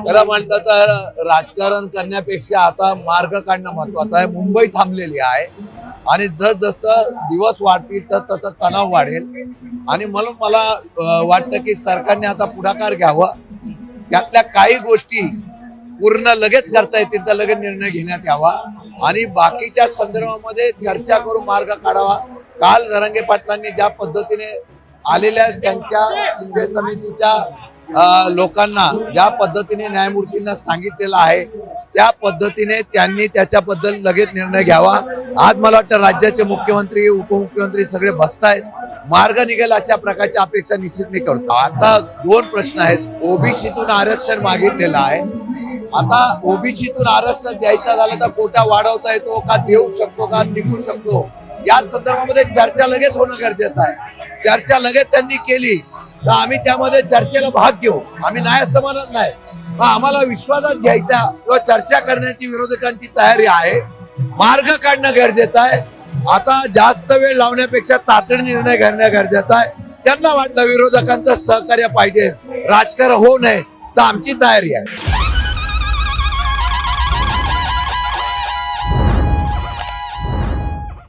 खरं म्हटलं तर राजकारण करण्यापेक्षा आता मार्ग काढणं महत्वाचं आहे. मुंबई थांबलेली आहे आणि जसं दिवस वाढतील तसं तणाव वाढेल आणि म्हणून मला वाटतं की सरकारने आता पुढाकार घ्यावा. त्यातल्या काही गोष्टी पूर्ण लगेच करता येतील तर लगेच निर्णय घेण्यात यावा आणि बाकीच्या संदर्भामध्ये चर्चा करून मार्ग काढावा. काल धरंगे पाटलांनी ज्या पद्धतीने आलेल्या त्यांच्या शिंदे समितीच्या लोकांना ज्या पद्धतीने न्यायमूर्तींना सांगितलेलं आहे त्या पद्धतीने त्यांनी त्याच्याबद्दल लगेच निर्णय घ्यावा. आज मला वाटतं राज्याचे मुख्यमंत्री उपमुख्यमंत्री सगळे बसतायत. मार्ग निघेल अशा प्रकारची अपेक्षा निश्चित मी करतो. आता दोन प्रश्न आहेत. ओबीसीतून आरक्षण मागितलेलं आहे. आता ओबीसीतून आरक्षण द्यायचं झालं तर कोटा वाढवता येतो का, देऊ शकतो का, टिकू शकतो, या संदर्भामध्ये चर्चा लगेच होणं गरजेचं आहे. चर्चा लगेच त्यांनी केली तर आम्ही त्यामध्ये चर्चेला भाग घेऊ. आम्ही नाही असं म्हणत नाही, पण आम्हाला विश्वासात घ्यायचा किंवा चर्चा करण्याची विरोधकांची तयारी आहे. मार्ग काढणं गरजेचं आहे. आता जास्त वेळ लावण्यापेक्षा तातडीने निर्णय घेणं गरजेचं आहे. त्यांना वाटलं विरोधकांचं सहकार्य पाहिजे, राजकारण होऊ नये, तर आमची तयारी आहे.